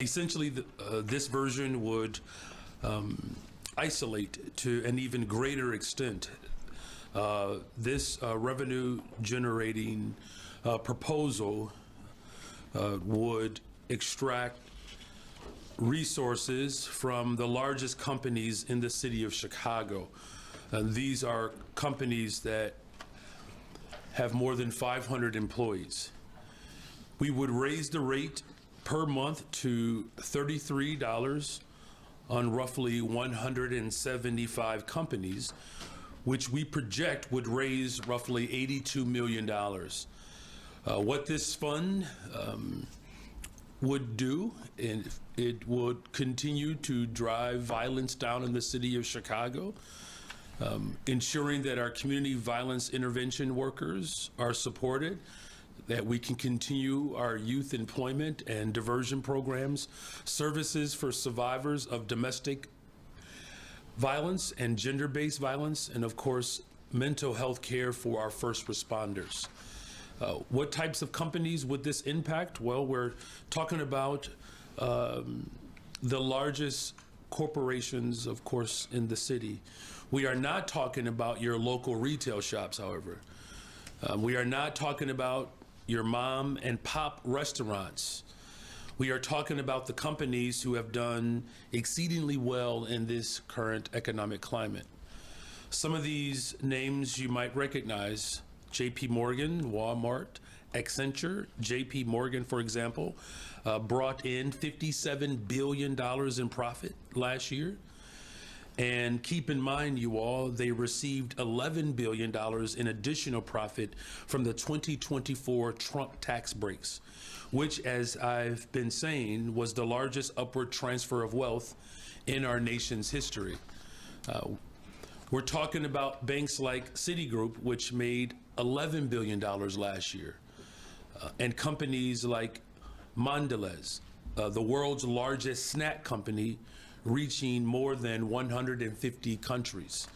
Essentially, this version would isolate to an even greater extent this revenue generating proposal would extract resources from the largest companies in the city of Chicago. These are companies that have more than 500 employees. We would raise the rate per month to $33 on roughly 175 companies, which we project would raise roughly $82 million. What this fund would do, and it would continue to drive violence down in the city of Chicago, ensuring that our community violence intervention workers are supported, that we can continue our youth employment and diversion programs, services for survivors of domestic violence and gender-based violence, and of course, mental health care for our first responders. What types of companies would this impact? Well, we're talking about the largest corporations, of course, in the city. We are not talking about your local retail shops, however. We are not talking about your mom and pop restaurants. We are talking about the companies who have done exceedingly well in this current economic climate. Some of these names you might recognize: JP Morgan, Walmart, Accenture. JP Morgan, for example, brought in $57 billion in profit last year. And keep in mind, you all, they received $11 billion in additional profit from the 2024 Trump tax breaks, which, as I've been saying, was the largest upward transfer of wealth in our nation's history. We're talking about banks like Citigroup, which made $11 billion last year, and companies like Mondelez, the world's largest snack company, reaching more than 150 countries.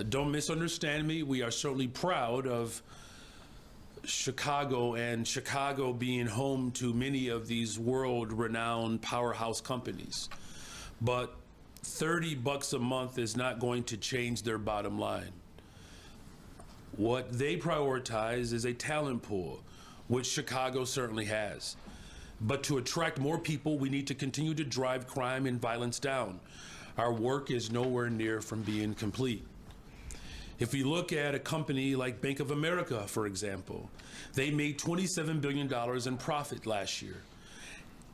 Don't misunderstand me. We are certainly proud of Chicago and Chicago being home to many of these world-renowned powerhouse companies. But $30 a month is not going to change their bottom line. What they prioritize is a talent pool, which Chicago certainly has. But to attract more people, we need to continue to drive crime and violence down. Our work is nowhere near from being complete. If we look at a company like Bank of America, for example, they made $27 billion in profit last year,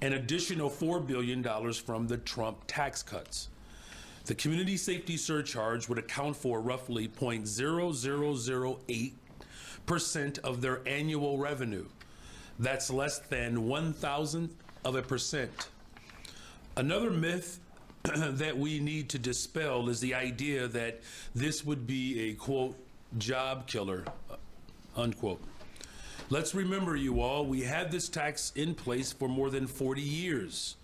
an additional $4 billion from the Trump tax cuts. The community safety surcharge would account for roughly 0.0008% of their annual revenue. That's less than 1,000%. Another myth that we need to dispel is the idea that this would be a, quote, job killer, unquote. Let's remember, you all, we had this tax in place for more than 40 years.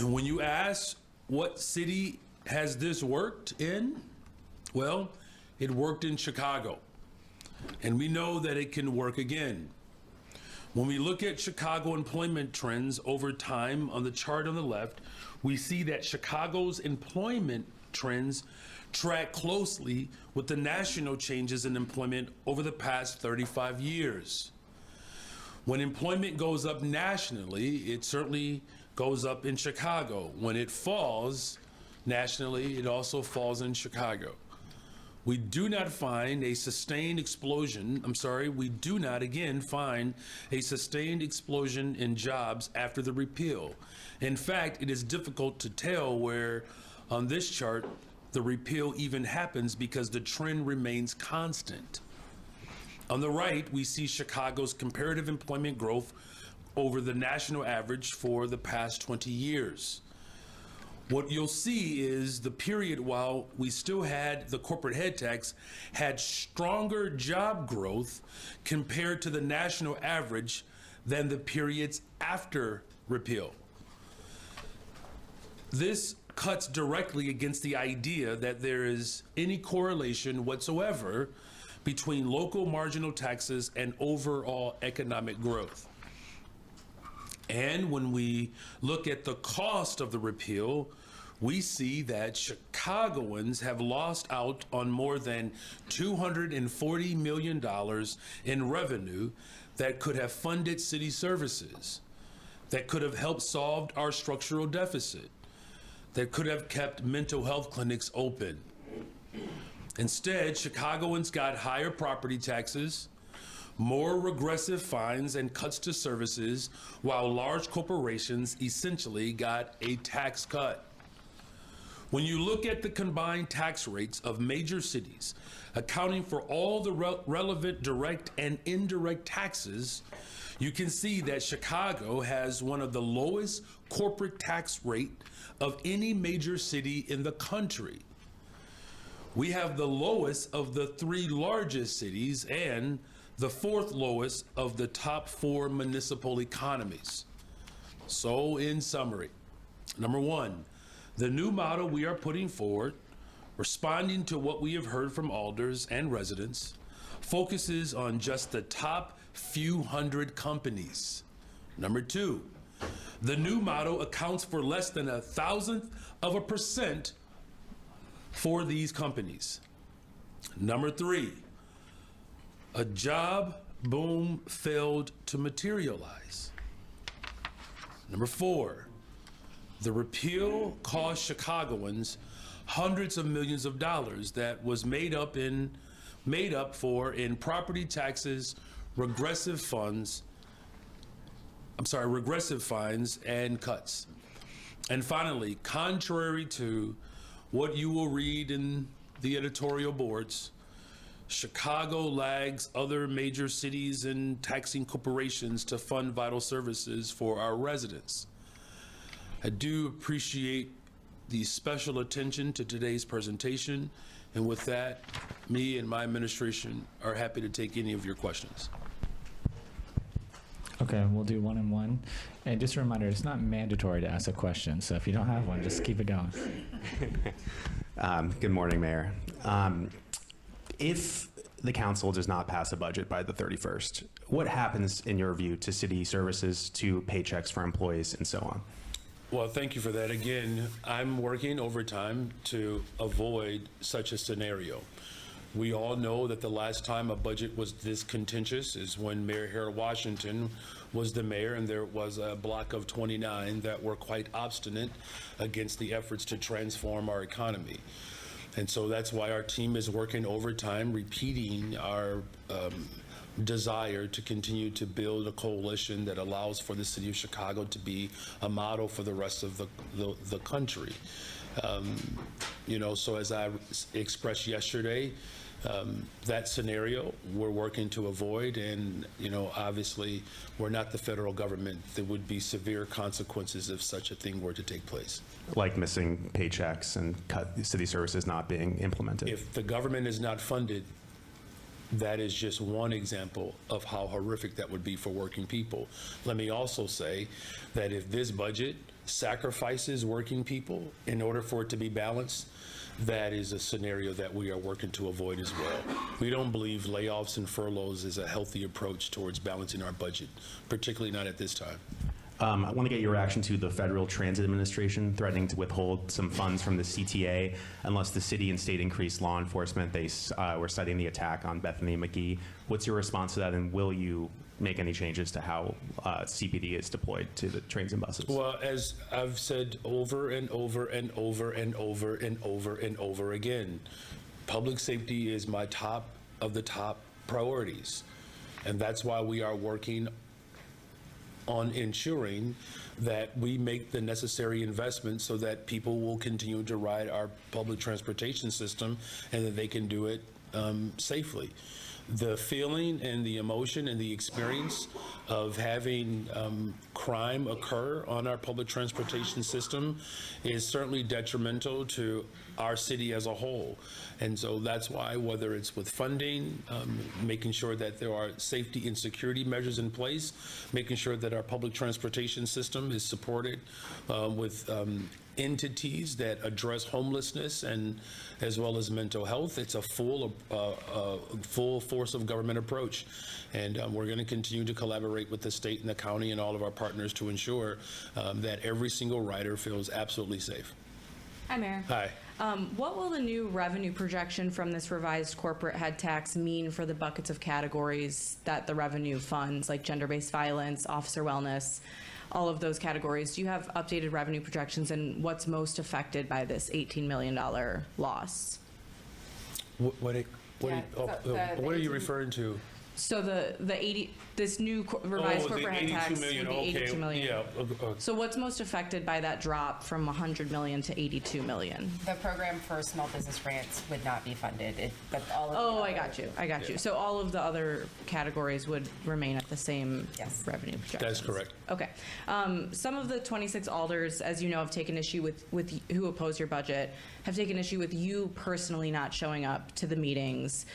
When you ask what city has this worked in, well, it worked in Chicago. And we know that it can work again. When we look at Chicago employment trends over time on the chart on the left, we see that Chicago's employment trends track closely with the national changes in employment over the past 35 years. When employment goes up nationally, it certainly goes up in Chicago. When it falls nationally, it also falls in Chicago. We do not find a sustained explosion, we do not again find a sustained explosion in jobs after the repeal. In fact, it is difficult to tell where on this chart the repeal even happens because the trend remains constant. On the right, we see Chicago's comparative employment growth over the national average for the past 20 years. What you'll see is the period while we still had the corporate head tax had stronger job growth compared to the national average than the periods after repeal. This cuts directly against the idea that there is any correlation whatsoever between local marginal taxes and overall economic growth. And when we look at the cost of the repeal, we see that Chicagoans have lost out on more than $240 million in revenue that could have funded city services, that could have helped solve our structural deficit, that could have kept mental health clinics open. Instead, Chicagoans got higher property taxes, more regressive fines and cuts to services, while large corporations essentially got a tax cut. When you look at the combined tax rates of major cities, accounting for all the relevant direct and indirect taxes, you can see that Chicago has one of the lowest corporate tax rate of any major city in the country. We have the lowest of the 3 largest cities and the 4th lowest of the top 4 municipal economies. So in summary, number 1, the new model we are putting forward, responding to what we have heard from alders and residents, focuses on just the top few hundred companies. Number 2, the new model accounts for less than 0.1% for these companies. Number 3, a job boom failed to materialize. Number 4, the repeal cost Chicagoans hundreds of millions of dollars that was made up for in property taxes, regressive fines and cuts. And finally, contrary to what you will read in the editorial boards, Chicago lags other major cities and taxing corporations to fund vital services for our residents. I do appreciate the special attention to today's presentation, and with that, me and my administration are happy to take any of your questions. Okay, we'll do one and one. And just a reminder, it's not mandatory to ask a question, so if you don't have one, just keep it going. Good morning, Mayor. If the council does not pass a budget by the 31st, what happens in your view to city services, to paychecks for employees, and so on? Well, thank you for that. Again, I'm working overtime to avoid such a scenario. We all know that the last time a budget was this contentious is when Mayor Harold Washington was the mayor, and there was a block of 29 that were quite obstinate against the efforts to transform our economy. And so that's why our team is working overtime, repeating our desire to continue to build a coalition that allows for the city of Chicago to be a model for the rest of the country. So as I expressed yesterday, that scenario we're working to avoid, and obviously we're not the federal government. There would be severe consequences if such a thing were to take place. Like missing paychecks and city services not being implemented. If the government is not funded, that is just one example of how horrific that would be for working people. Let me also say that if this budget sacrifices working people in order for it to be balanced, that is a scenario that we are working to avoid as well. We don't believe layoffs and furloughs is a healthy approach towards balancing our budget, particularly not at this time. I want to get your reaction to the Federal Transit Administration threatening to withhold some funds from the CTA unless the city and state increase law enforcement. They were citing the attack on Bethany McGee. What's your response to that, and will you make any changes to how CPD is deployed to the trains and buses? Well, as I've said over and over and over and over and over and over again, public safety is my top of the top priorities. And that's why we are working on ensuring that we make the necessary investments so that people will continue to ride our public transportation system and that they can do it safely. The feeling and the emotion and the experience of having crime occur on our public transportation system is certainly detrimental to our city as a whole. And so that's why, whether it's with funding, making sure that there are safety and security measures in place, making sure that our public transportation system is supported with entities that address homelessness and as well as mental health. It's a full force of government approach. And we're going to continue to collaborate with the state and the county and all of our partners to ensure that every single rider feels absolutely safe. Hi, Mayor. Hi. What will the new revenue projection from this revised corporate head tax mean for the buckets of categories that the revenue funds, like gender-based violence, officer wellness, all of those categories? Do you have updated revenue projections, and what's most affected by this $18 million loss? What are you referring to? So this new revised corporate head tax would be $82 million. Yeah. So what's most affected by that drop from $100 million to $82 million? The program for small business grants would not be funded, but all of Oh, the I got you. I got you. So all of the other categories would remain at the same Yes. revenue projections? That's correct. Okay. Some of the 26 alders, as you know, have taken issue with who oppose your budget, have taken issue with you personally not showing up to the meetings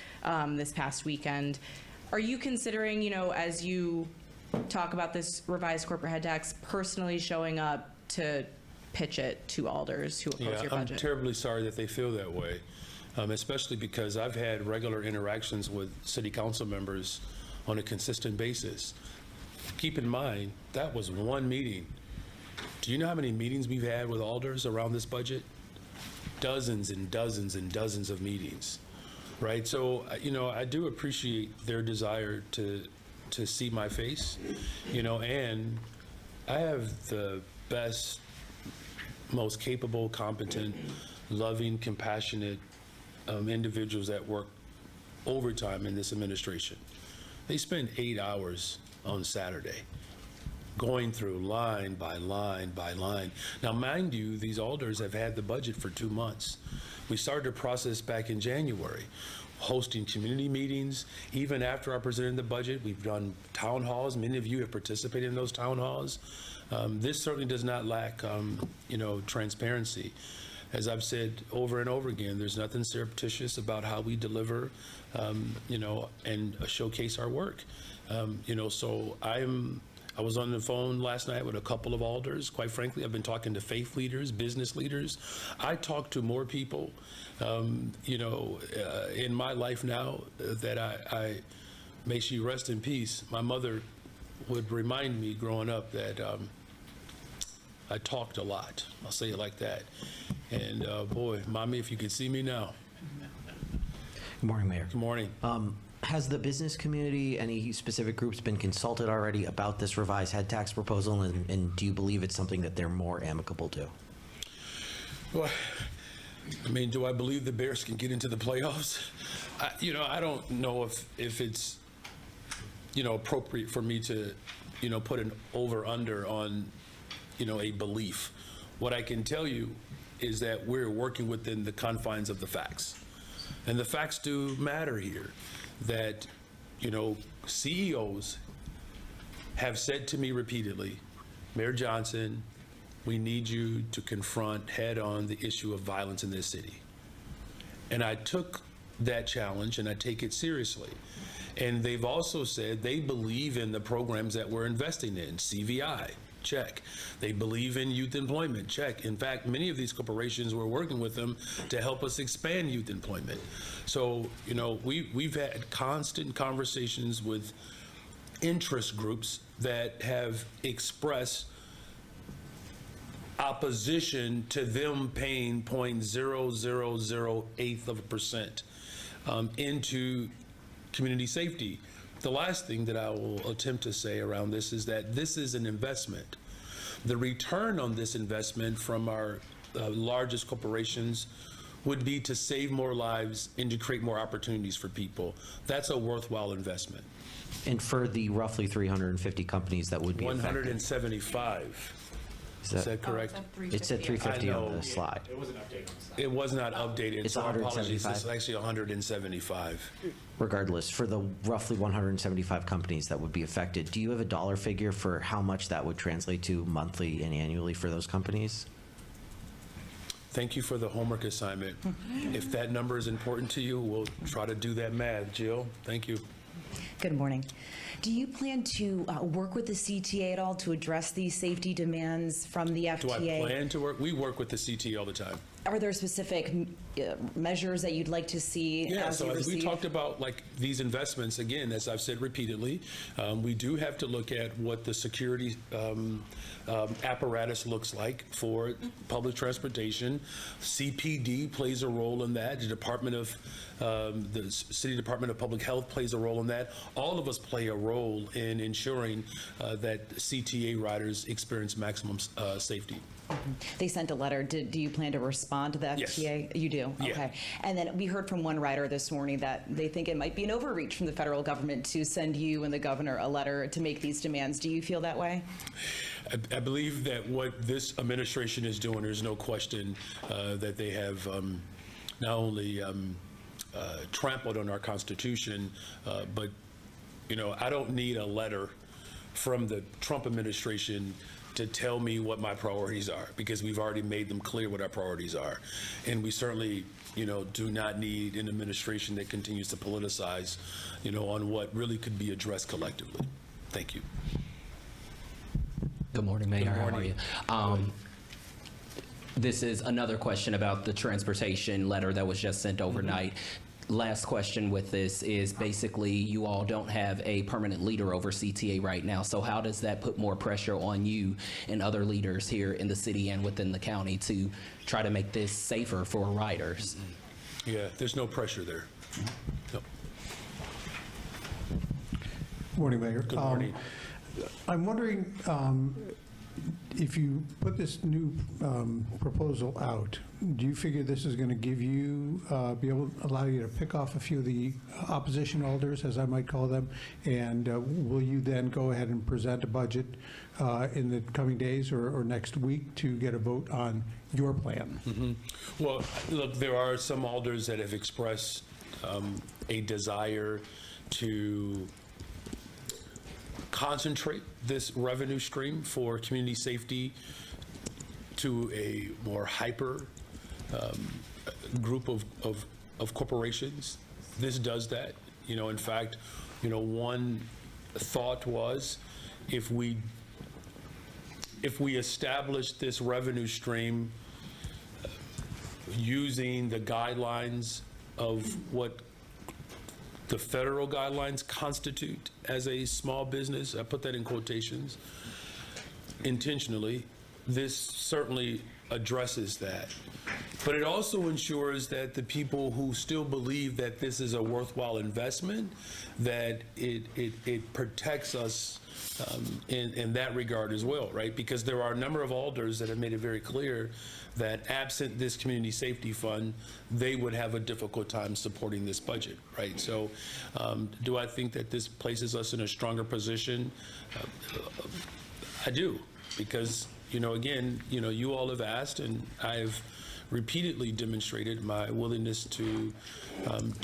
this past weekend. Are you considering, as you talk about this revised corporate head tax, personally showing up to pitch it to alders who oppose your I'm budget? terribly sorry that they feel that way, especially because I've had regular interactions with city council members on a consistent basis. Keep in mind, that was one meeting. Do you know how many meetings we've had with alders around this budget? Dozens and dozens and dozens of meetings. Right, so I do appreciate their desire to see my face, and I have the best, most capable, competent, loving, compassionate individuals that work overtime in this administration. They spend 8 hours on Saturday going through line by line by line. Now, mind you, these alders have had the budget for 2 months. We started the process back in January, hosting community meetings. Even after I presented the budget, we've done town halls. Many of you have participated in those town halls. This certainly does not lack, transparency. As I've said over and over again, there's nothing surreptitious about how we deliver, and showcase our work. So I was on the phone last night with a couple of alders. Quite frankly, I've been talking to faith leaders, business leaders. I talk to more people, in my life now that I may she rest in peace. My mother would remind me growing up that I talked a lot. I'll say it like that. And boy, Mommy, if you could see me now. Good morning, Mayor. Good morning. Has the business community, any specific groups, been consulted already about this revised head tax proposal, and do you believe it's something that they're more amicable to? Well, do I believe the Bears can get into the playoffs? I don't know if it's, appropriate for me to, put an over-under on, a belief. What I can tell you is that we're working within the confines of the facts. And the facts do matter here. That, CEOs have said to me repeatedly, Mayor Johnson, we need you to confront head-on the issue of violence in this city. And I took that challenge and I take it seriously. And they've also said they believe in the programs that we're investing in, CVI. Check. They believe in youth employment. Check. In fact, many of these corporations, we're working with them to help us expand youth employment. So, we've had constant conversations with interest groups that have expressed opposition to them paying 0.0008% into community safety. The last thing that I will attempt to say around this is that this is an investment. The return on this investment from our largest corporations would be to save more lives and to create more opportunities for people. That's a worthwhile investment. And for the roughly 350 companies that would be affected? 175. Is that correct? It said 350 on the slide. It wasn't updated on the slide. It was not updated. It's so apologies. 175. It's actually 175. Regardless, for the roughly 175 companies that would be affected, do you have a dollar figure for how much that would translate to monthly and annually for those companies? Thank you for the homework assignment. If that number is important to you, we'll try to do that math. Jill, thank you. Good morning. Do you plan to work with the CTA at all to address these safety demands from the FTA? Do I plan to work? We work with the CTA all the time. Are there specific measures that you'd like to see Yeah, as so you as we receive? talked about, like these investments, again, as I've said repeatedly, we do have to look at what the security apparatus looks like for public transportation. CPD plays a role in that. The City Department of Public Health plays a role in that. All of us play a role in ensuring that CTA riders experience maximum safety. They sent a letter. Do you plan to respond to the Yes. FTA? You do? Yeah. Okay. And then we heard from one rider this morning that they think it might be an overreach from the federal government to send you and the governor a letter to make these demands. Do you feel that way? I believe that what this administration is doing, there's no question that they have not only trampled on our Constitution, but, I don't need a letter from the Trump administration to tell me what my priorities are, because we've already made them clear what our priorities are. And we certainly, do not need an administration that continues to politicize, on what really could be addressed collectively. Thank you. Good morning, Mayor. Good How are morning. you? This is another question about the transportation letter that was just sent overnight. Last question with this is basically you all don't have a permanent leader over CTA right now. So how does that put more pressure on you and other leaders here in the city and within the county to try to make this safer for riders? Yeah, there's no pressure there. No. Morning, Mayor. Good morning. I'm wondering if you put this new proposal out, do you figure this is going to give you, allow you to pick off a few of the opposition alders, as I might call them, and will you then go ahead and present a budget in the coming days or next week to get a vote on your plan? Well, look, there are some alders that have expressed a desire to concentrate this revenue stream for community safety to a more hyper group of corporations. This does that. In fact, one thought was if we establish this revenue stream using the guidelines of what the federal guidelines constitute as a small business, I put that in quotations intentionally, this certainly addresses that. But it also ensures that the people who still believe that this is a worthwhile investment, that it protects us in that regard as well, right? Because there are a number of alders that have made it very clear that absent this community safety fund, they would have a difficult time supporting this budget, right? So do I think that this places us in a stronger position? I do, because, again, you all have asked, and I have repeatedly demonstrated my willingness to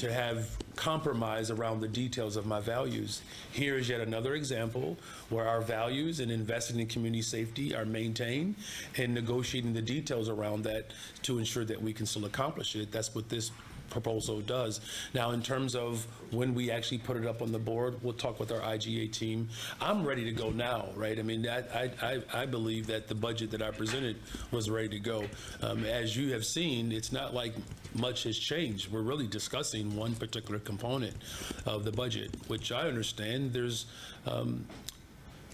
have compromise around the details of my values. Here is yet another example where our values and investing in community safety are maintained and negotiating the details around that to ensure that we can still accomplish it. That's what this proposal does. Now, in terms of when we actually put it up on the board, we'll talk with our IGA team. I'm ready to go now, right? I mean, I believe that the budget that I presented was ready to go. As you have seen, it's not like much has changed. We're really discussing one particular component of the budget, which I understand there's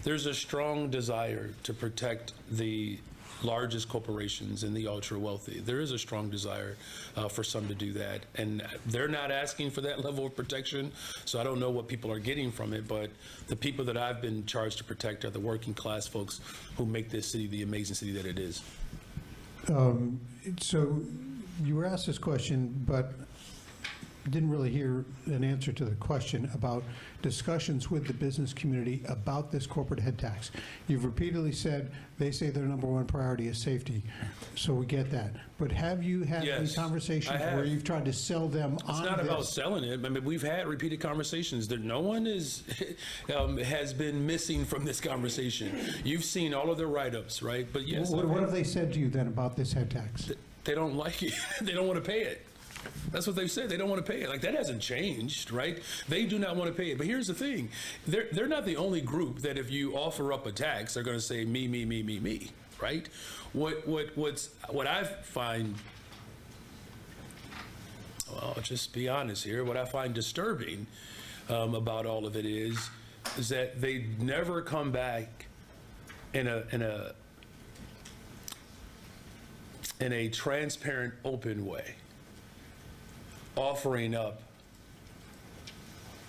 a strong desire to protect the largest corporations and the ultra wealthy. There is a strong desire for some to do that, and they're not asking for that level of protection, so I don't know what people are getting from it, but the people that I've been charged to protect are the working class folks who make this city the amazing city that it is. So you were asked this question, but didn't really hear an answer to the question about discussions with the business community about this corporate head tax. You've repeatedly said they say their number one priority is safety, so we get that. But have you had any Yes, conversations I have. where you've tried to sell them on this? It's not about selling it. I mean, we've had repeated conversations. That no one is has been missing from this conversation. You've seen all of the write-ups, right? But yes, What have they said to you then about this head tax? they don't like it. They don't want to pay it. That's what they've said. They don't want to pay it. Like, that hasn't changed, right? They do not want to pay it. But here's the thing. They're not the only group that if you offer up a tax, they're going to say me, me, me, me, me, right? What I find, well, I'll just be honest here, what I find disturbing about all of it is that they never come back in a transparent, open way, offering up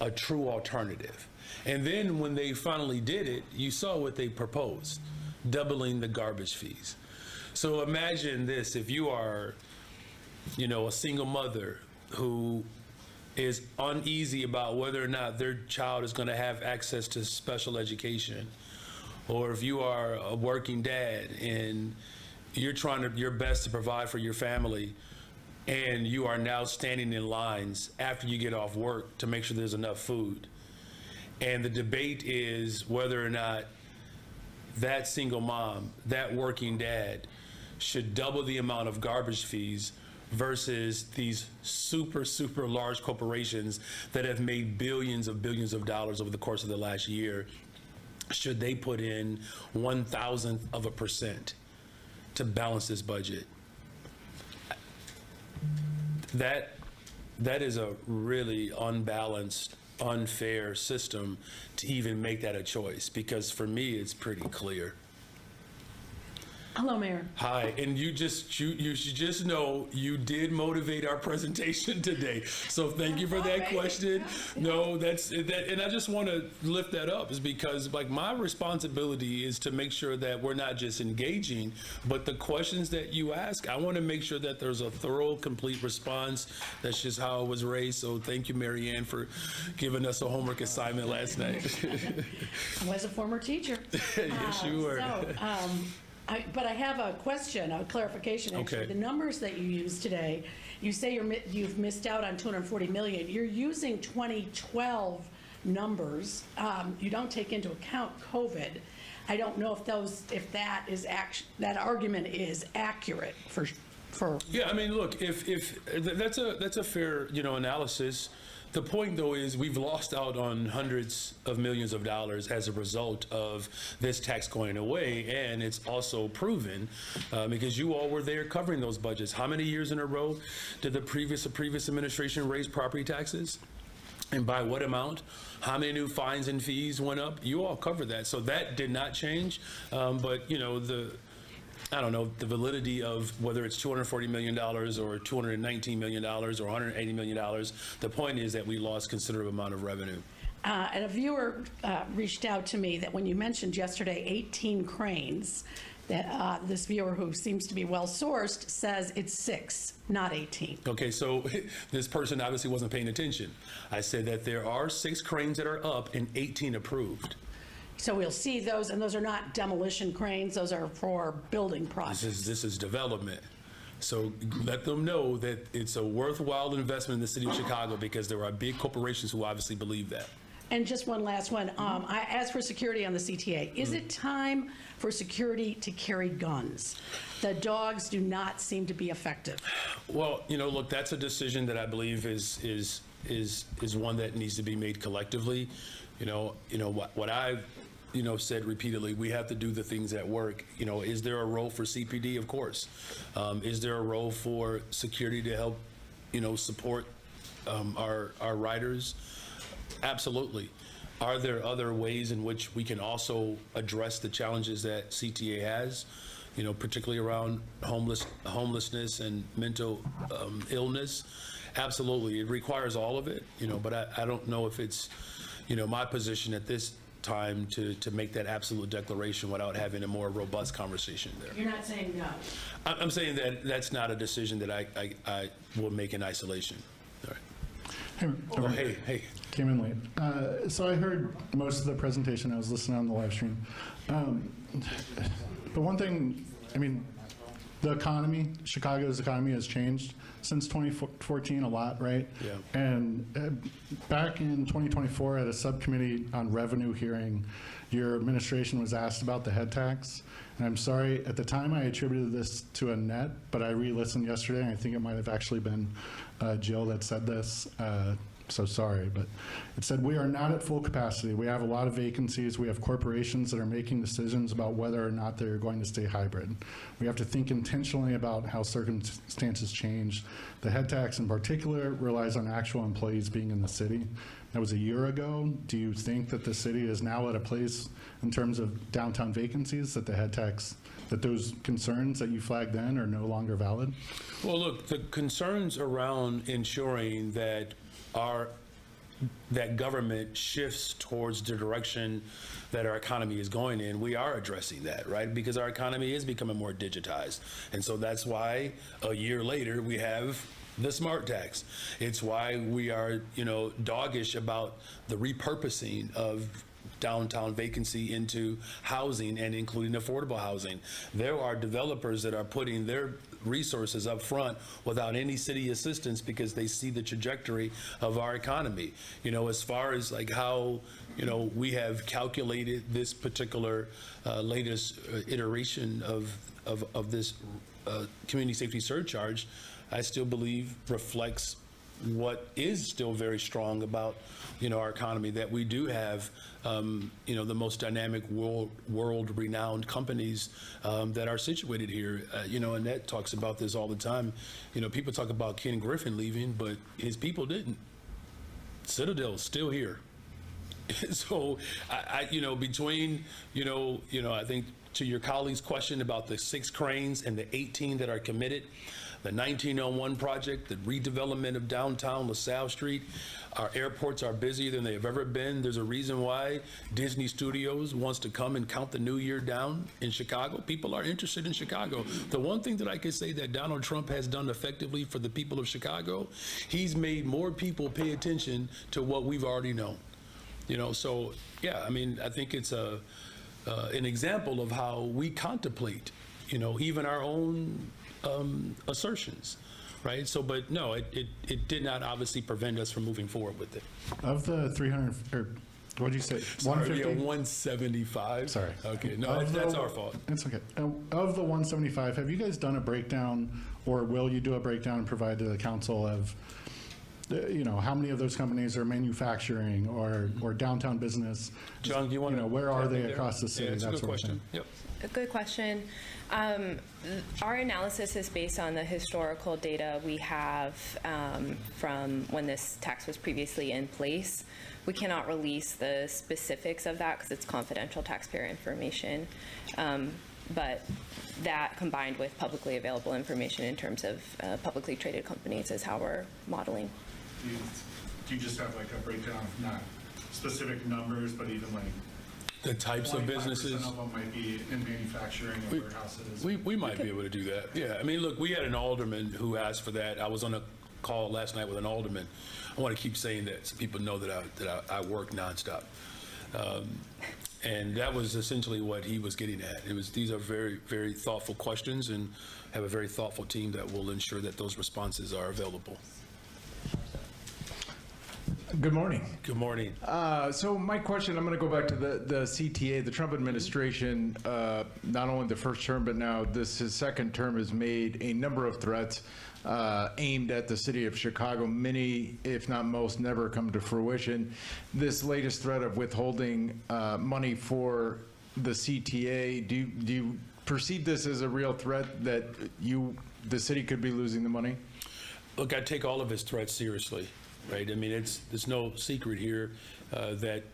a true alternative. And then when they finally did it, you saw what they proposed, doubling the garbage fees. So imagine this, if you are, a single mother who is uneasy about whether or not their child is going to have access to special education, or if you are a working dad and you're trying your best to provide for your family, and you are now standing in lines after you get off work to make sure there's enough food. And the debate is whether or not that single mom, that working dad, should double the amount of garbage fees versus these super, super large corporations that have made billions of dollars over the course of the last year. Should they put in 1,000% to balance this budget? That is a really unbalanced, unfair system to even make that a choice, because for me, it's pretty clear. Hello, Mayor. Hi, and you should just know you did motivate our presentation today. So thank you for that question. No, and I just want to lift that up, is because like my responsibility is to make sure that we're not just engaging, but the questions that you ask, I want to make sure that there's a thorough, complete response. That's just how it was raised. So thank you, Mary Ann, for giving us a homework assignment last night. I was a former teacher. Yes, you were. But I have a question, a clarification, actually. Okay. The numbers that you used today, you say you've missed out on $240 million. You're using 2012 numbers. You don't take into account COVID. I don't know if that argument is accurate for. Yeah, I mean, look, if that's a fair, analysis. The point, though, is we've lost out on hundreds of millions of dollars as a result of this tax going away, and it's also proven, because you all were there covering those budgets. How many years in a row did the previous administration raise property taxes? And by what amount? How many new fines and fees went up? You all covered that. So that did not change. But, I don't know, the validity of whether it's $240 million or $219 million or $180 million. The point is that we lost considerable amount of revenue. And a viewer reached out to me that when you mentioned yesterday 18 cranes, that this viewer, who seems to be well-sourced, says it's 6, not 18. Okay, so this person obviously wasn't paying attention. I said that there are 6 cranes that are up and 18 approved. So we'll see those, and those are not demolition cranes, those are for building projects. This is development. So let them know that it's a worthwhile investment in the city of Chicago, because there are big corporations who obviously believe that. And just one last one. I asked for security on the CTA. Is it time for security to carry guns? The dogs do not seem to be effective. Well, look, that's a decision that I believe is one that needs to be made collectively. What I've said repeatedly, we have to do the things that work. Is there a role for CPD? Of course. Is there a role for security to help, support our riders? Absolutely. Are there other ways in which we can also address the challenges that CTA has, particularly around homelessness and mental illness? Absolutely. It requires all of it, but I don't know if it's, my position at this time to make that absolute declaration without having a more robust conversation there. You're not saying no? I'm saying that that's not a decision that I will make in isolation. All right. Hey. Came in late. So I heard most of the presentation. I was listening on the live stream. But one thing, the economy, Chicago's economy has changed since 2014 a lot, right? Yeah. And back in 2024 at a subcommittee on revenue hearing, your administration was asked about the head tax. And I'm sorry, at the time I attributed this to Annette, but I re-listened yesterday and I think it might have actually been Jill that said this. So sorry, but it said, we are not at full capacity. We have a lot of vacancies. We have corporations that are making decisions about whether or not they're going to stay hybrid. We have to think intentionally about how circumstances change. The head tax in particular relies on actual employees being in the city. That was a year ago. Do you think that the city is now at a place in terms of downtown vacancies that the head tax, that those concerns that you flagged then are no longer valid? Well, look, the concerns around ensuring that that government shifts towards the direction that our economy is going in, we are addressing that, right? Because our economy is becoming more digitized. And so that's why a year later we have the smart tax. It's why we are, doggish about the repurposing of downtown vacancy into housing and including affordable housing. There are developers that are putting their resources up front without any city assistance because they see the trajectory of our economy. As far as like how, we have calculated this particular latest iteration of this community safety surcharge, I still believe reflects what is still very strong about, our economy, that we do have, the most dynamic world-renowned companies that are situated here. Annette talks about this all the time. People talk about Ken Griffin leaving, but his people didn't. Citadel's still here. So, between, I think to your colleague's question about the 6 cranes and the 18 that are committed, the 1901 project, the redevelopment of downtown LaSalle Street. Our airports are busier than they have ever been. There's a reason why Disney Studios wants to come and count the new year down in Chicago. People are interested in Chicago. The one thing that I can say that Donald Trump has done effectively for the people of Chicago, he's made more people pay attention to what we've already known. So yeah, I think it's an example of how we contemplate, even our own assertions, right? So, but no, it did not obviously prevent us from moving forward with it. Of the 300, or what did you say? Sorry, 175. Sorry. Okay, no, that's our fault. It's okay. Of the 175, have you guys done a breakdown, or will you do a breakdown and provide to the council of, how many of those companies are manufacturing or downtown business? John, do you want to? Where are they across the city? Yeah, it's a that good sort question. of thing. Yep. A good question. Our analysis is based on the historical data we have from when this tax was previously in place. We cannot release the specifics of that because it's confidential taxpayer information. But that combined with publicly available information in terms of publicly traded companies is how we're modeling. Do you just have like a breakdown of not specific numbers, but even like the types of businesses? Of them might be in manufacturing or warehouses. We might be able to do that. Yeah, look, we had an alderman who asked for that. I was on a call last night with an alderman. I want to keep saying that so people know that I work nonstop. And that was essentially what he was getting at. These are very, very thoughtful questions, and have a very thoughtful team that will ensure that those responses are available. Good morning. Good morning. So my question, I'm going to go back to the CTA. The Trump administration, not only the first term, but now his second term, has made a number of threats aimed at the city of Chicago. Many, if not most, never come to fruition. This latest threat of withholding money for the CTA, do you perceive this as a real threat that the city could be losing the money? Look, I take all of his threats seriously. Right. There's no secret here that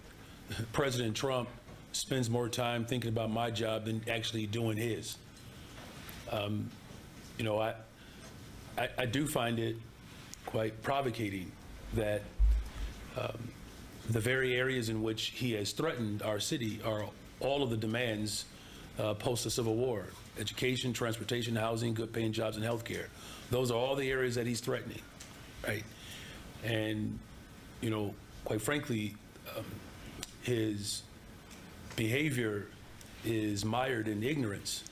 President Trump spends more time thinking about my job than actually doing his. I do find it quite provocating that the very areas in which he has threatened our city are all of the demands post the Civil War: education, transportation, housing, good paying jobs, and healthcare. Those are all the areas that he's threatening. Right. And, quite frankly, his behavior is mired in ignorance.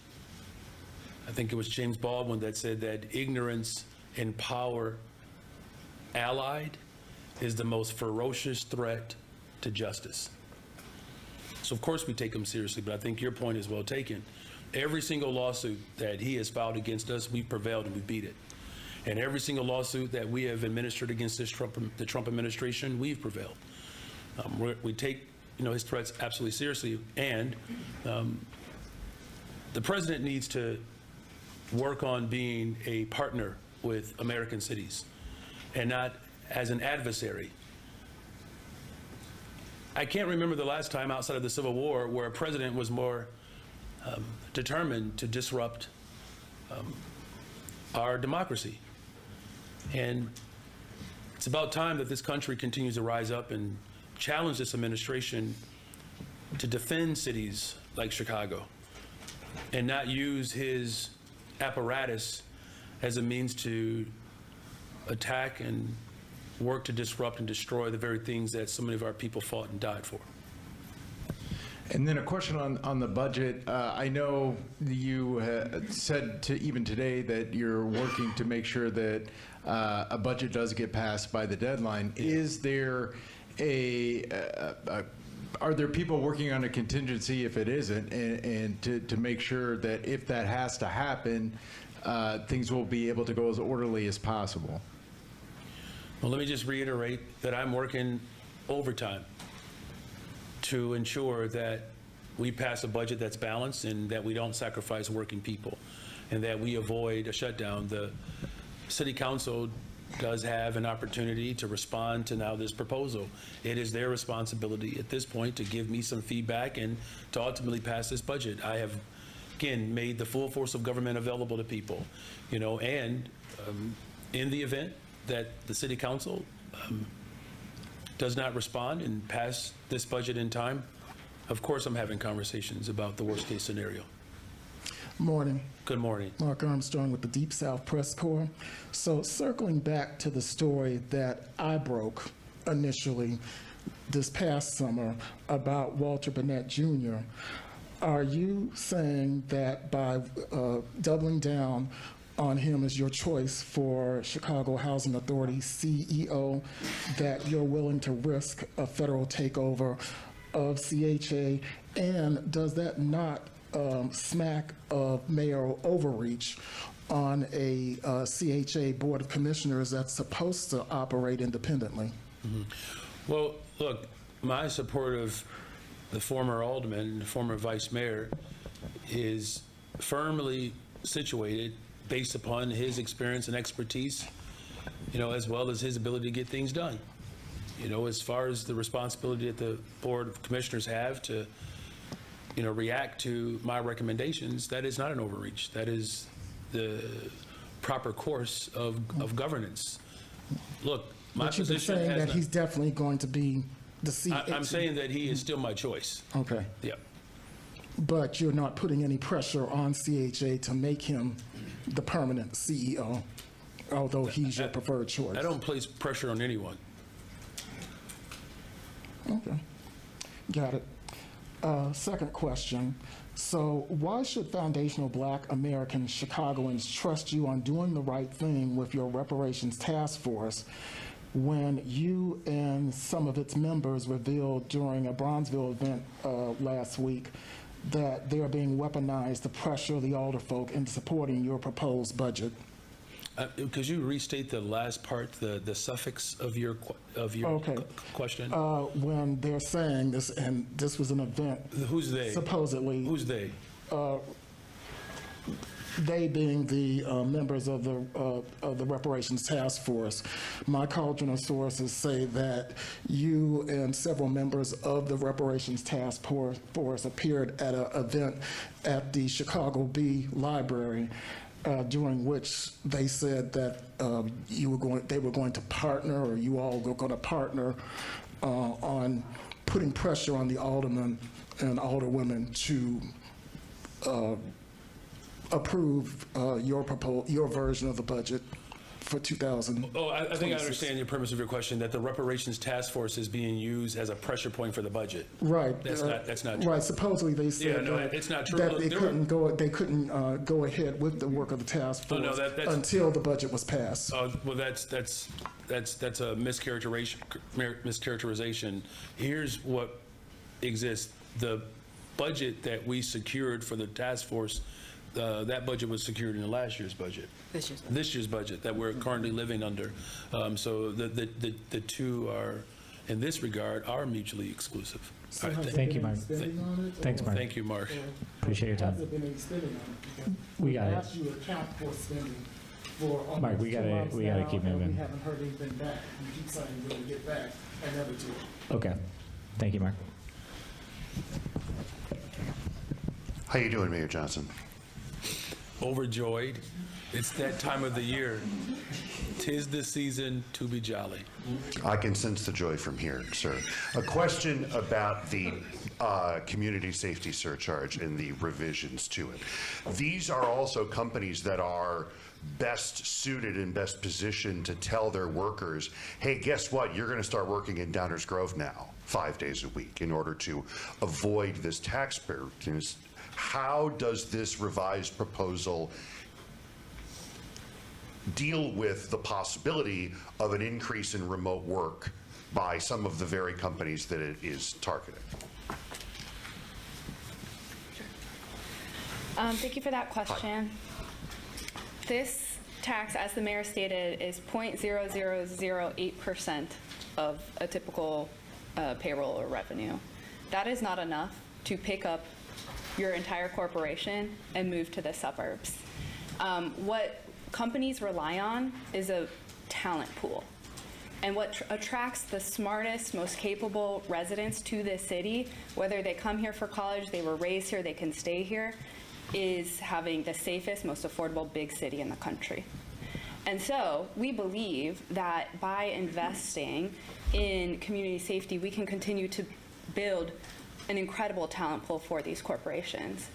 I think it was James Baldwin that said that ignorance and power allied is the most ferocious threat to justice. So of course we take him seriously, but I think your point is well taken. Every single lawsuit that he has filed against us, we've prevailed and we beat it. And every single lawsuit that we have administered against the Trump administration, we've prevailed. We take his threats absolutely seriously, and the president needs to work on being a partner with American cities and not as an adversary. I can't remember the last time outside of the Civil War where a president was more determined to disrupt our democracy. And it's about time that this country continues to rise up and challenge this administration to defend cities like Chicago and not use his apparatus as a means to attack and work to disrupt and destroy the very things that so many of our people fought and died for. And then a question on the budget. I know you said even today that you're working to make sure that a budget does get passed by the deadline. Is there are there people working on a contingency if it isn't, and to make sure that if that has to happen, things will be able to go as orderly as possible? Well, let me just reiterate that I'm working overtime to ensure that we pass a budget that's balanced and that we don't sacrifice working people and that we avoid a shutdown. The City Council does have an opportunity to respond to now this proposal. It is their responsibility at this point to give me some feedback and to ultimately pass this budget. I have, again, made the full force of government available to people, and in the event that the City Council does not respond and pass this budget in time, of course I'm having conversations about the worst case scenario. Morning. Good morning. Mark Armstrong with the Deep South Press Corps. So circling back to the story that I broke initially this past summer about Walter Burnett Jr., are you saying that by doubling down on him as your choice for Chicago Housing Authority CEO, that you're willing to risk a federal takeover of CHA? And does that not smack of mayoral overreach on a CHA Board of Commissioners that's supposed to operate independently? Mm-hmm. Well, look, my support of the former alderman, the former vice mayor, is firmly situated based upon his experience and expertise, as well as his ability to get things done. As far as the responsibility that the Board of Commissioners have to, react to my recommendations, that is not an overreach. That is the proper course of governance. Look, my but you've been position saying has that he's definitely going to be the CEO. I'm saying that he is still my choice. Okay. Yeah. But you're not putting any pressure on CHA to make him the permanent CEO, although he's your preferred choice. I don't place pressure on anyone. Okay. Got it. Second question. So why should foundational Black American Chicagoans trust you on doing the right thing with your reparations task force when you and some of its members revealed during a Bronzeville event last week that they are being weaponized to pressure the alderfolk into supporting your proposed budget? Could you restate the last part, the suffix of your Okay. question? When they're saying this, and this was an event. Who's they? Supposedly. Who's they? They being the members of the reparations task force. My cauldron sources say that you and several members of the reparations task force appeared at an event at the Chicago Bee Library, during which they said that they were going to partner, or you all were going to partner on putting pressure on the aldermen and alderwomen to approve your version of the budget. for 2000. Oh, I think I understand your premise of your question, that the reparations task force is being used as a pressure point for the budget. Right. That's not true. Right. Supposedly they said Yeah, no, that, it's not true. that Look, they there couldn't go ahead with the work of the task Oh, force no, that's- until the budget was passed. Well, that's a mischaracterization. Here's what exists. The budget that we secured for the task force, that budget was secured in the last year's budget. This year's budget that we're currently living under. So the two are, in this regard, are mutually exclusive. All right, Thank you, Mark. Thanks, Mark. Thank you, Mark. Appreciate your time. Has there been any spending on it? Because We got it. asked you to account for spending for almost Mark, we 2 gotta- months we gotta now, keep and moving. We haven't heard anything back. You keep saying you're going to get back and never do it. Okay. Thank you, Mark. How you doing, Mayor Johnson? Overjoyed. It's that time of the year. 'Tis the season to be jolly. I can sense the joy from here, sir. A question about the community safety surcharge and the revisions to it. These are also companies that are best suited and best positioned to tell their workers, hey, guess what? You're going to start working in Downers Grove now, 5 days a week, in order to avoid this tax burden. How does this revised proposal deal with the possibility of an increase in remote work by some of the very companies that it is targeting? Thank you for that question. This tax, as the mayor stated, is 0.0008% of a typical payroll or revenue. That is not enough to pick up your entire corporation and move to the suburbs. What companies rely on is a talent pool. And what attracts the smartest, most capable residents to this city, whether they come here for college, they were raised here, they can stay here, is having the safest, most affordable big city in the country. And so we believe that by investing in community safety, we can continue to build an incredible talent pool for these corporations.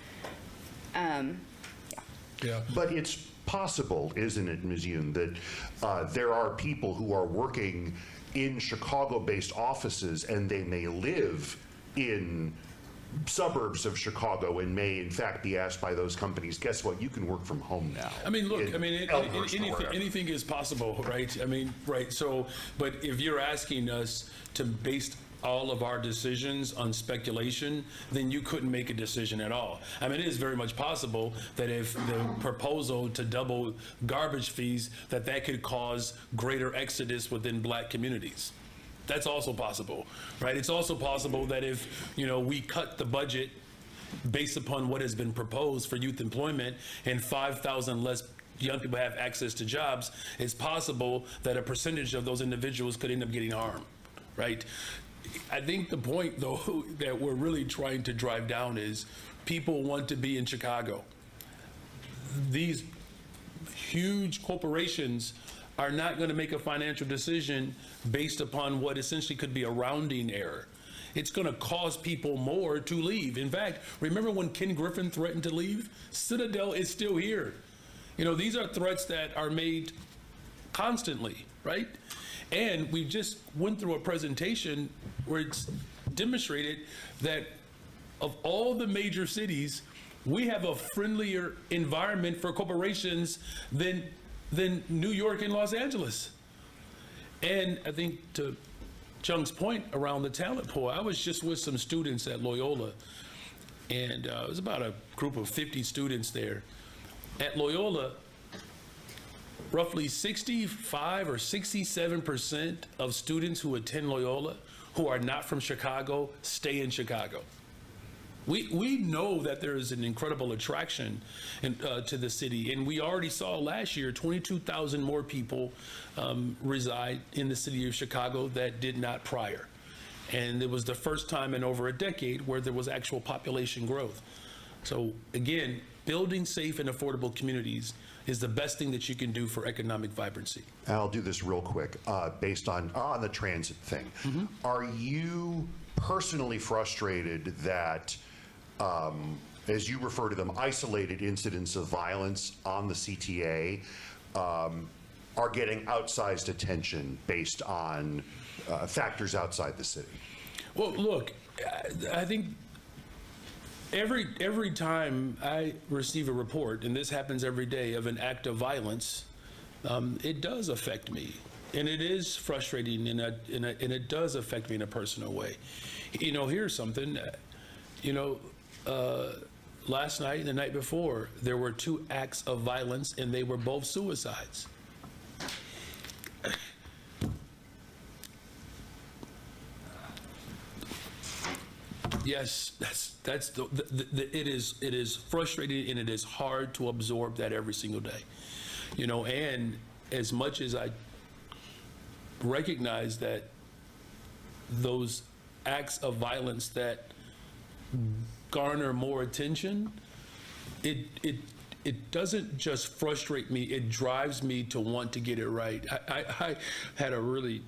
But it's possible, isn't it, Ms. Yoon, that there are people who are working in Chicago-based offices and they may live in suburbs of Chicago and may in fact be asked by those companies, guess what, you can work from home now. I mean, look, Elmhurst anything is possible, right? I mean, right, so, but if you're asking us to base all of our decisions on speculation, then you couldn't make a decision at all. I mean, it is very much possible that if the proposal to double garbage fees, that could cause greater exodus within black communities. That's also possible, right? It's also possible that if, we cut the budget based upon what has been proposed for youth employment and 5,000 less young people have access to jobs, it's possible that a percentage of those individuals could end up getting harmed, right? I think the point, though, that we're really trying to drive down is people want to be in Chicago. These huge corporations are not going to make a financial decision based upon what essentially could be a rounding error. It's going to cause people more to leave. In fact, remember when Ken Griffin threatened to leave? Citadel is still here. These are threats that are made constantly, right? And we just went through a presentation where it's demonstrated that of all the major cities, we have a friendlier environment for corporations than New York and Los Angeles. And I think to Chung's point around the talent pool, I was just with some students at Loyola, and it was about a group of 50 students there. At Loyola, roughly 65 or 67% of students who attend Loyola who are not from Chicago stay in Chicago. We know that there is an incredible attraction to the city, and we already saw last year 22,000 more people reside in the city of Chicago that did not prior. And it was the first time in over a decade where there was actual population growth. So again, building safe and affordable communities is the best thing that you can do for economic vibrancy. I'll do this real quick, based on the transit thing. Are you personally frustrated that, as you refer to them, isolated incidents of violence on the CTA are getting outsized attention based on factors outside the city? Well, look, I think every time I receive a report, and this happens every day, of an act of violence, it does affect me, and it is frustrating, and it does affect me in a personal way. You know, here's something. You know, last night and the night before, there were 2 acts of violence, and they were both suicides. Yes, that's it is frustrating, and it is hard to absorb that every single day. You know, and as much as I recognize that those acts of violence that garner more attention, it doesn't just frustrate me, it drives me to want to get it right. I had a really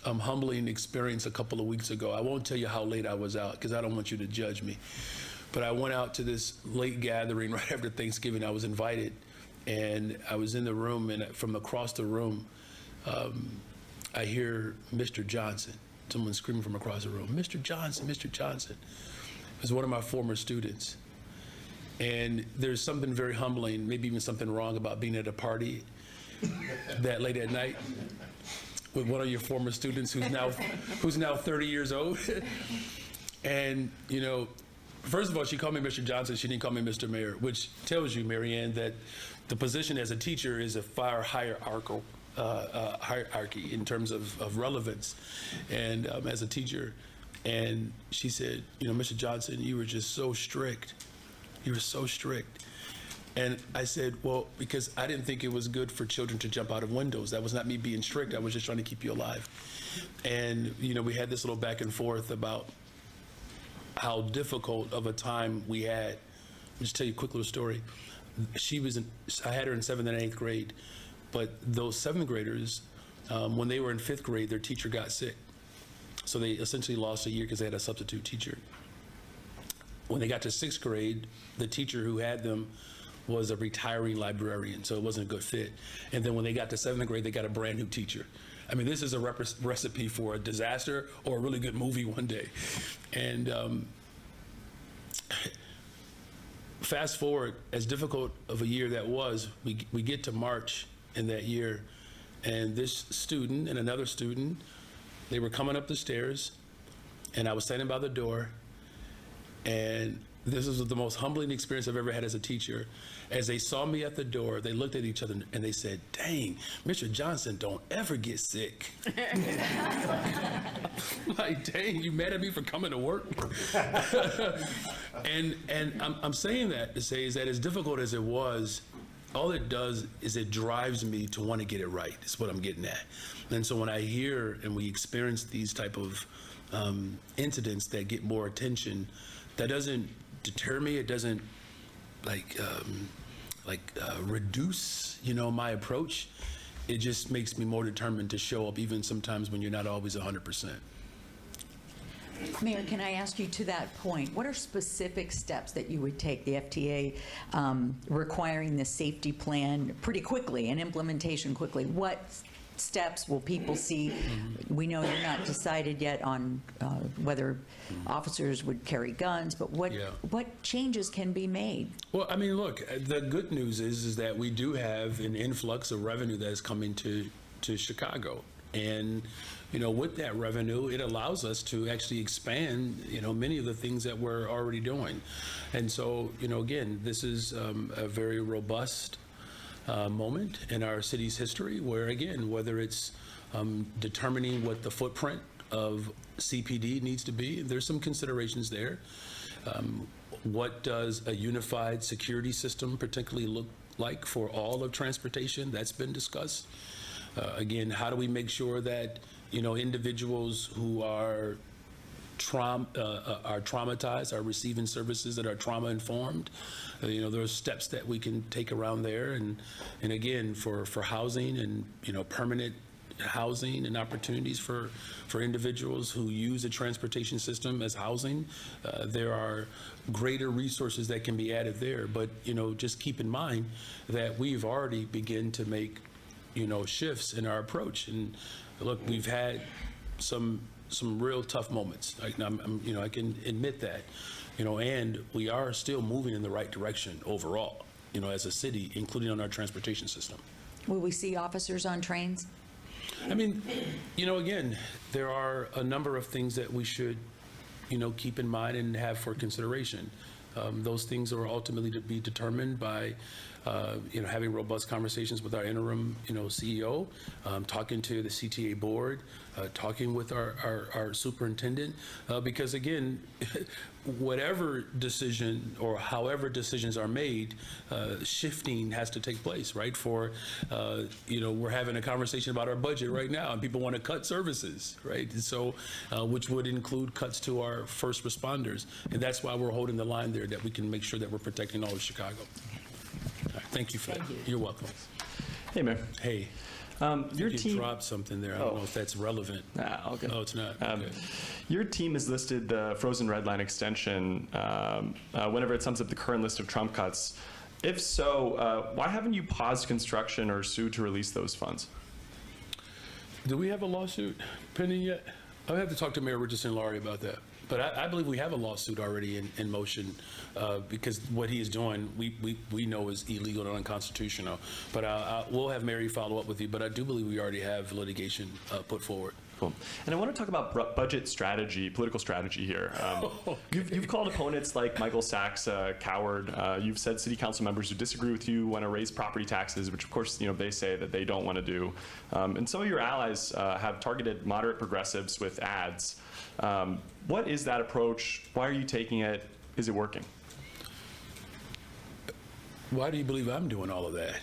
humbling experience a couple of weeks ago. I won't tell you how late I was out because I don't want you to judge me. But I went out to this late gathering right after Thanksgiving. I was invited, and I was in the room, and from across the room, I hear Mr. Johnson. Someone screaming from across the room, "Mr. Johnson, Mr. Johnson." It was one of my former students. And there's something very humbling, maybe even something wrong about being at a party that late at night with one of your former students who's now 30 years old. And, you know, first of all, she called me Mr. Johnson. She didn't call me Mr. Mayor, which tells you, Marianne, that the position as a teacher is a far hierarchy in terms of relevance, and as a teacher. And she said, you know, Mr. Johnson, you were just so strict. You were so strict. And I said, well, because I didn't think it was good for children to jump out of windows. That was not me being strict. I was just trying to keep you alive. And, you know, we had this little back and forth about how difficult of a time we had. I'll just tell you a quick little story. I had her in 7th and 8th grade, but those 7th graders, when they were in 5th grade, their teacher got sick. So they essentially lost a year because they had a substitute teacher. When they got to 6th grade, the teacher who had them was a retiring librarian, so it wasn't a good fit. And then when they got to 7th grade, they got a brand new teacher. I mean, this is a recipe for a disaster or a really good movie one day. And fast forward, as difficult of a year that was, we get to March in that year, and this student and another student, they were coming up the stairs, and I was standing by the door, and this was the most humbling experience I've ever had as a teacher. As they saw me at the door, they looked at each other and they said, "Dang, Mr. Johnson don't ever get sick." Like, dang, you mad at me for coming to work? and I'm saying that to say is that as difficult as it was, all it does is it drives me to want to get it right. Is what I'm getting at. And so when I hear and we experience these type of incidents that get more attention, that doesn't deter me. It doesn't reduce, you know, my approach. It just makes me more determined to show up, even sometimes when you're not always 100%. Mayor, can I ask you to that point, what are specific steps that you would take, the FTA requiring the safety plan pretty quickly and implementation quickly? What steps will people see? We know you're not decided yet on whether officers would carry guns, but what changes can be made? Well, I mean, look, the good news is that we do have an influx of revenue that is coming to Chicago. And, you know, with that revenue, it allows us to actually expand, you know, many of the things that we're already doing. And so, you know, again, this is a very robust moment in our city's history where, again, whether it's determining what the footprint of CPD needs to be, there's some considerations there. What does a unified security system particularly look like for all of transportation? That's been discussed. Again, how do we make sure that, you know, individuals who are traumatized are receiving services that are trauma informed? You know, there are steps that we can take around there, and again, for housing and, you know, permanent housing and opportunities for individuals who use the transportation system as housing. There are greater resources that can be added there, but, you know, just keep in mind that we've already begun to make shifts in our approach. And look, we've had some real tough moments. I can admit that, and we are still moving in the right direction overall, as a city, including on our transportation system. Will we see officers on trains? I mean, again, there are a number of things that we should, keep in mind and have for consideration. Those things are ultimately to be determined by, having robust conversations with our interim, CEO, talking to the CTA board, talking with our superintendent, because again, whatever decision or however decisions are made, shifting has to take place, right? We're having a conversation about our budget right now, and people want to cut services, right? And so, which would include cuts to our first responders, and that's why we're holding the line there, that we can make sure that we're protecting all of Chicago. All right, thank you for that. You're welcome. Hey, Mayor. Hey. Your team dropped something there. I don't know if that's relevant. Nah, all good. No, it's not. Okay. Your team has listed the frozen red line extension whenever it sums up the current list of Trump cuts. If so, why haven't you paused construction or sued to release those funds? Do we have a lawsuit pending yet? I have to talk to Mayor Richardson-Laurie about that. But I believe we have a lawsuit already in motion because what he is doing, we know is illegal and unconstitutional. But we'll have Mary follow up with you. But I do believe we already have litigation put forward. Cool. And I want to talk about budget strategy, political strategy here. You've called opponents like Michael Sachs a coward. You've said city council members who disagree with you want to raise property taxes, which of course they say that they don't want to do. And some of your allies have targeted moderate progressives with ads. What is that approach? Why are you taking it? Is it working? Why do you believe I'm doing all of that?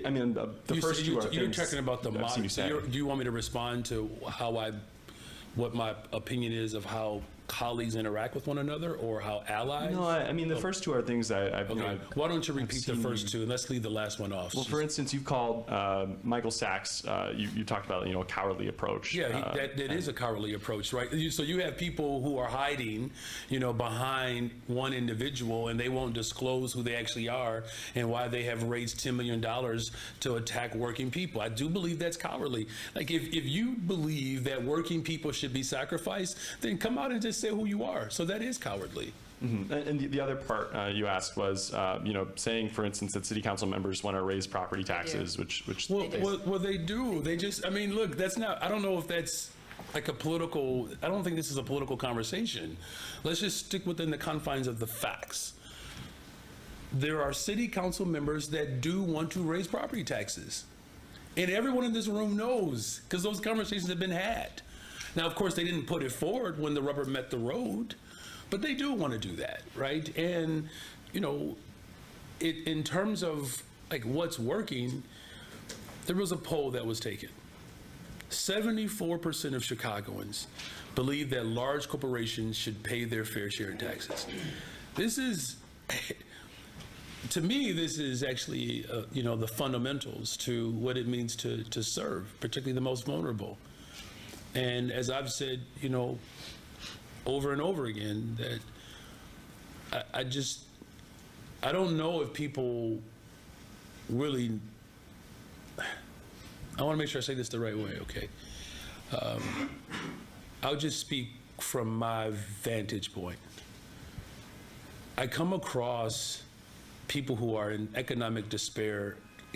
I mean, the first two are You're things talking about the I've seen you say. do you want me to respond to what my opinion is of how colleagues interact with one another, or how allies? No, I mean the first two are things I've. Okay. Why don't you repeat the first two and let's leave the last one off? Well, for instance, you've called Michael Sachs. You talked about a cowardly approach. Yeah, that is a cowardly approach, right? So you have people who are hiding, behind one individual, and they won't disclose who they actually are and why they have raised $10 million to attack working people. I do believe that's cowardly. Like if you believe that working people should be sacrificed, then come out and just say who you are. So that is cowardly. Mm-hmm. And the other part you asked was, saying, for instance, that city council members want to raise property taxes, which well, they do. They just, look, that's not. I don't know if that's like a political. I don't think this is a political conversation. Let's just stick within the confines of the facts. There are city council members that do want to raise property taxes, and everyone in this room knows because those conversations have been had. Now, of course, they didn't put it forward when the rubber met the road, but they do want to do that, right? And, in terms of like what's working, there was a poll that was taken. 74% of Chicagoans believe that large corporations should pay their fair share in taxes. This is, to me, this is actually, the fundamentals to what it means to serve, particularly the most vulnerable. And as I've said, over and over again, that I don't know if people really, I want to make sure I say this the right way, okay? I'll just speak from my vantage point. I come across people who are in economic despair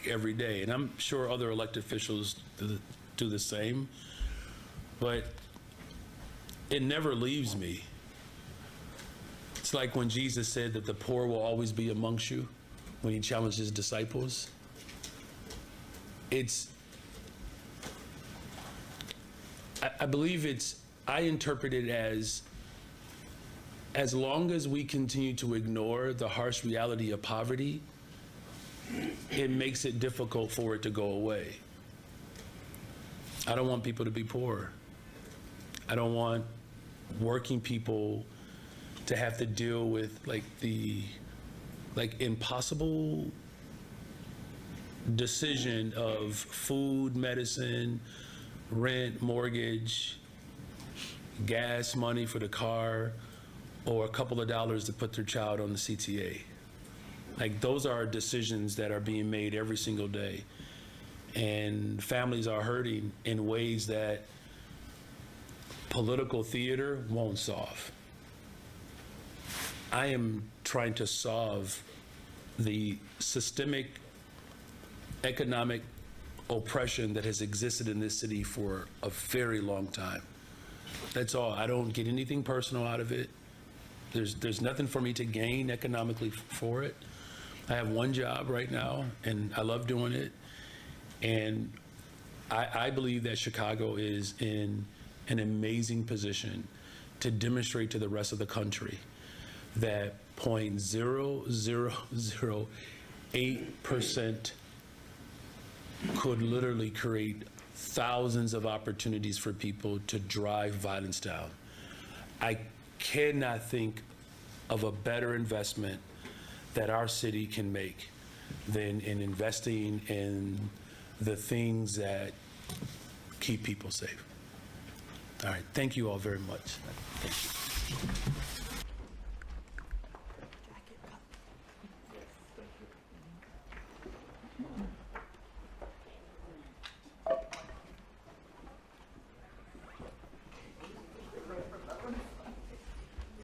every day, and I'm sure other elected officials do the same. But it never leaves me. It's like when Jesus said that the poor will always be amongst you, when he challenged his disciples. I believe I interpret it as long as we continue to ignore the harsh reality of poverty, it makes it difficult for it to go away. I don't want people to be poor. I don't want working people to have to deal with the impossible decision of food, medicine, rent, mortgage, gas money for the car, or a couple of dollars to put their child on the CTA. Those are decisions that are being made every single day. and families are hurting in ways that political theater won't solve. I am trying to solve the systemic economic oppression that has existed in this city for a very long time. That's all. I don't get anything personal out of it. There's nothing for me to gain economically for it. I have one job right now, and I love doing it. And I believe that Chicago is in an amazing position to demonstrate to the rest of the country that 0.0008% could literally create thousands of opportunities for people to drive violence down. I cannot think of a better investment that our city can make than in investing in the things that keep people safe. All right, thank you all very much. Thank you.